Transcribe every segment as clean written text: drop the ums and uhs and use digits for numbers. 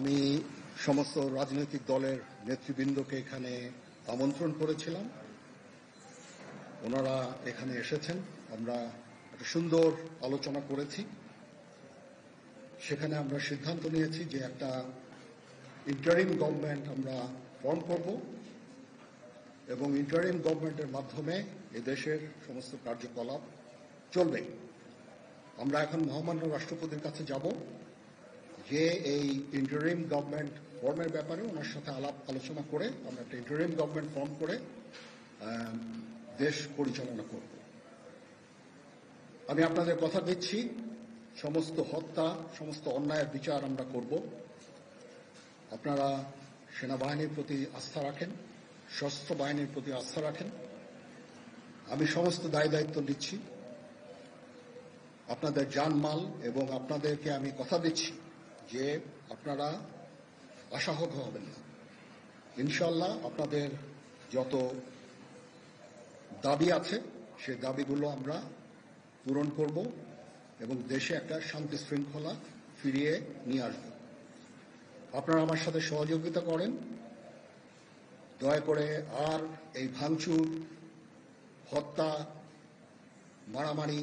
আমি সমস্ত রাজনৈতিক দলের নেতৃবৃন্দকে এখানে আমন্ত্রণ করেছিলাম। ওনারা এখানে এসেছেন। আমরা একটা সুন্দর আলোচনা করেছি। সেখানে আমরা সিদ্ধান্ত নিয়েছি যে একটা ইন্টারিম গভর্নমেন্ট আমরা ফর্ম করব এবং ইন্টারিম গভর্নমেন্টের মাধ্যমে এদেশের সমস্ত কার্যকলাপ চলবে। আমরা এখন মহামান্য রাষ্ট্রপতির কাছে যাব যে এই ইন্টারিম গভর্নমেন্ট ফর্মের ব্যাপারে ওনার সাথে আলাপ আলোচনা করে আমরা একটা ইন্টারিম গভর্নমেন্ট ফর্ম করে দেশ পরিচালনা করব। আমি আপনাদের কথা দিচ্ছি, সমস্ত হত্যা, সমস্ত অন্যায়ের বিচার আমরা করব। আপনারা সেনাবাহিনীর প্রতি আস্থা রাখেন, সশস্ত্র বাহিনীর প্রতি আস্থা রাখেন। আমি সমস্ত দায়িত্ব নিচ্ছি। আপনাদের জানমাল এবং আপনাদেরকে আমি কথা দিচ্ছি যে আপনারা আশাহত হবেন না। ইনশাআল্লাহ আপনাদের যত দাবি আছে সেই দাবিগুলো আমরা পূরণ করব এবং দেশে একটা শান্তি শৃঙ্খলা ফিরিয়ে নিয়ে আসব। আপনারা আমার সাথে সহযোগিতা করেন। দয়া করে আর এই ভাঙচুর, হত্যা, মারামারি,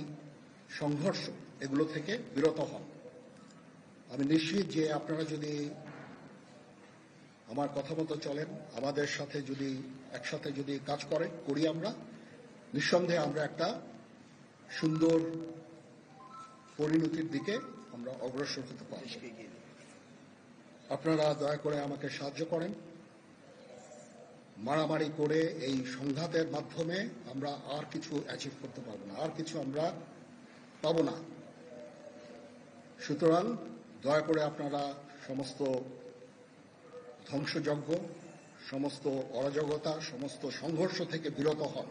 সংঘর্ষ এগুলো থেকে বিরত হন। আমি নিশ্চিত যে আপনারা যদি আমার কথা মতো চলেন, আমাদের সাথে যদি একসাথে যদি কাজ করি আমরা, নিঃসন্দেহে আমরা একটা সুন্দর পরিণতির দিকে আমরা অগ্রসর হতে পারি। আপনারা দয়া করে আমাকে সাহায্য করেন। মারামারি করে এই সংঘাতের মাধ্যমে আমরা আর কিছু অ্যাচিভ করতে পারবো না, আর কিছু আমরা পাবো না। সুতরাং দয়া করে আপনারা সমস্ত ধ্বংসযজ্ঞ, সমস্ত অরাজকতা, সমস্ত সংঘর্ষ থেকে বিরত হন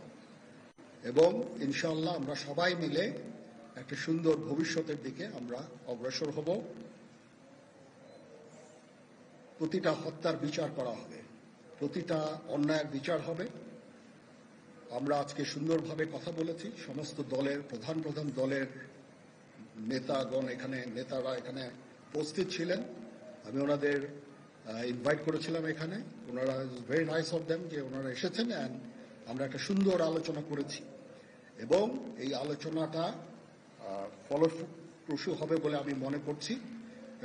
এবং ইনশাআল্লাহ আমরা সবাই মিলে একটা সুন্দর ভবিষ্যতের দিকে আমরা অগ্রসর হব। প্রতিটা হত্যার বিচার করা হবে, প্রতিটা অন্যায়ের বিচার হবে। আমরা আজকে সুন্দরভাবে কথা বলেছি। সমস্ত দলের প্রধান দলের নেতারা এখানে উপস্থিত ছিলেন। আমি ওনাদের ইনভাইট করেছিলাম এখানে। ওনারা ভেরি নাইস অফ দেম যে ওনারা এসেছেন অ্যান্ড আমরা একটা সুন্দর আলোচনা করেছি এবং এই আলোচনাটা ফলপ্রসূ হবে বলে আমি মনে করছি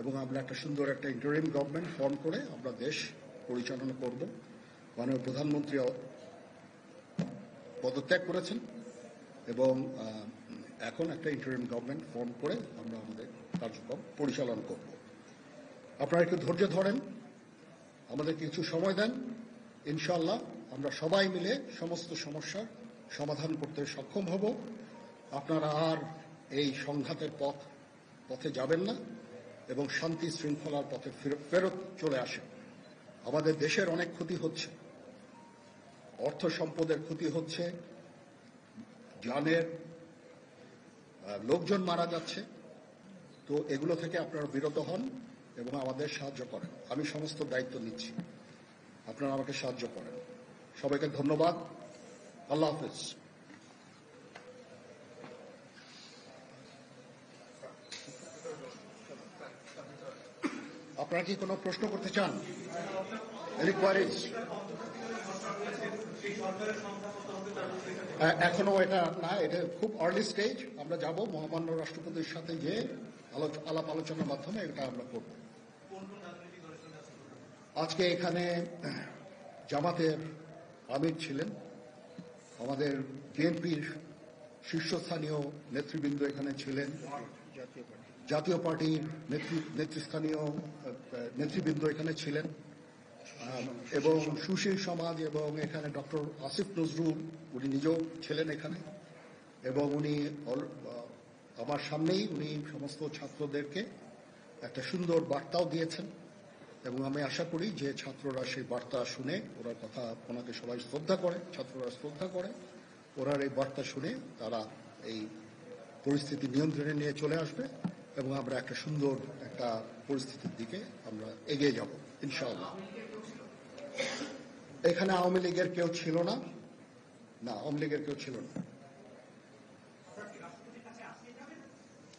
এবং আমরা একটা সুন্দর একটা ইন্টারিম গভর্নমেন্ট ফর্ম করে আমরা দেশ পরিচালনা করব। মাননীয় প্রধানমন্ত্রী পদত্যাগ করেছেন এবং এখন একটা ইন্টারিম গভর্নমেন্ট ফর্ম করে আমরা আমাদের কার্যক্রম পরিচালনা করব। আপনারা একটু ধৈর্য ধরেন, আমাদের কিছু সময় দেন। ইনশাআল্লাহ আমরা সবাই মিলে সমস্ত সমস্যার সমাধান করতে সক্ষম হব। আপনারা আর এই সংঘাতের পথে যাবেন না এবং শান্তি শৃঙ্খলার পথে ফেরত চলে আসেন। আমাদের দেশের অনেক ক্ষতি হচ্ছে, অর্থ সম্পদের ক্ষতি হচ্ছে, জানের লোকজন মারা যাচ্ছে। তো এগুলো থেকে আপনারা বিরত হন এবং আমাদের সাহায্য করেন। আমি সমস্ত দায়িত্ব নিচ্ছি, আপনারা আমাকে সাহায্য করেন। সবাইকে ধন্যবাদ। আল্লাহ হাফেজ। আপনারা কি কোনো প্রশ্ন করতে চান? Any queries? এখনো এটা না, এটা খুব আর্লি স্টেজ। আমরা যাব মহামান্য রাষ্ট্রপতির সাথে যে আলাপ আলোচনার মাধ্যমে এটা আমরা করব। আজকে এখানে জামাতের আমির ছিলেন, আমাদের বিএনপির শীর্ষস্থানীয় নেতৃবৃন্দ এখানে ছিলেন, জাতীয় পার্টির নেতৃস্থানীয় নেতৃবৃন্দ এখানে ছিলেন এবং সুশীল সমাজ এবং এখানে ডক্টর আসিফ নজরুল উনি নিজেও ছিলেন এখানে এবং উনি আমার সামনেই উনি সমস্ত ছাত্রদেরকে একটা সুন্দর বার্তাও দিয়েছেন এবং আমি আশা করি যে ছাত্ররা সেই বার্তা শুনে ওরা কথা ওনাকে সবাই শ্রদ্ধা করে, ছাত্ররা শ্রদ্ধা করে, ওরা এই বার্তা শুনে তারা এই পরিস্থিতি নিয়ন্ত্রণে নিয়ে চলে আসবে এবং আমরা একটা সুন্দর একটা পরিস্থিতির দিকে আমরা এগিয়ে যাব ইনশাআল্লাহ। এখানে আওয়ামী লীগের কেউ ছিল না, আওয়ামী লীগের কেউ ছিল না।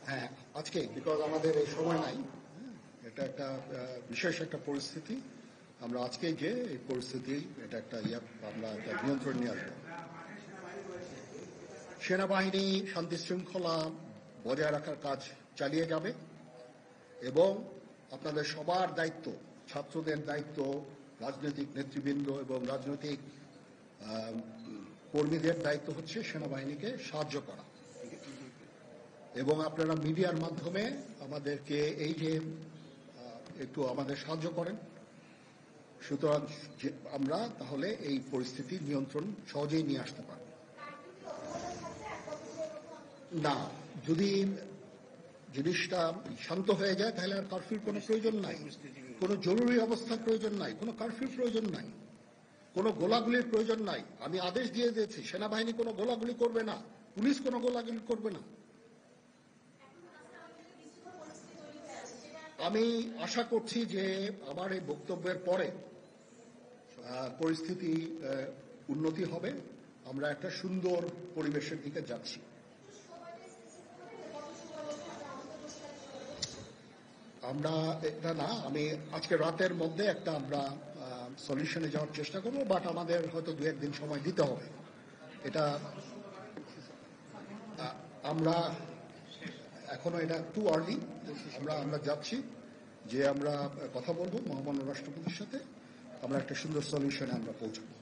হ্যাঁ, আজকে বিকজ আমাদের এই সময় নাই। এটা একটা বিশেষ একটা পরিস্থিতি। আমরা আজকে যে এই পরিস্থিতি এটা একটা আমরা একটা নিয়ন্ত্রণ নিয়ে আসবো। সেনাবাহিনী শান্তি শৃঙ্খলা বজায় রাখার কাজ চালিয়ে যাবে এবং আপনাদের সবার দায়িত্ব, ছাত্রদের দায়িত্ব, রাজনৈতিক নেতৃবৃন্দ এবং রাজনৈতিক কর্মীদের দায়িত্ব হচ্ছে সেনাবাহিনীকে সাহায্য করা এবং আপনারা মিডিয়ার মাধ্যমে আমাদেরকে এই যে একটু আমাদের সাহায্য করেন, সুতরাং আমরা তাহলে এই পরিস্থিতির নিয়ন্ত্রণ সহজেই নিয়ে আসতে পারব। না, যদি জিনিসটা শান্ত হয়ে যায় তাহলে আর কারফিউর কোনো প্রয়োজন নাই, কোনো জরুরি অবস্থার প্রয়োজন নাই, কোনো কারফিউর প্রয়োজন নাই, কোনো গোলাগুলির প্রয়োজন নাই। আমি আদেশ দিয়ে দিয়েছি সেনাবাহিনী কোনো গোলাগুলি করবে না, পুলিশ কোনো গোলাগুলি করবে না। আমি আশা করছি যে আমার এই বক্তব্যের পরে পরিস্থিতি উন্নতি হবে, আমরা একটা সুন্দর পরিবেশের দিকে যাচ্ছি। আমরা এটা না, আমি আজকে রাতের মধ্যে একটা আমরা সলিউশনে যাওয়ার চেষ্টা করব, বাট আমাদের হয়তো 2-1 দিন সময় দিতে হবে। এটা আমরা এখনো এটা টু আর্লি, আমরা যাচ্ছি যে আমরা কথা বলবো মহামান্য রাষ্ট্রপতির সাথে, আমরা একটা সুন্দর সলিউশনে আমরা পৌঁছাবো।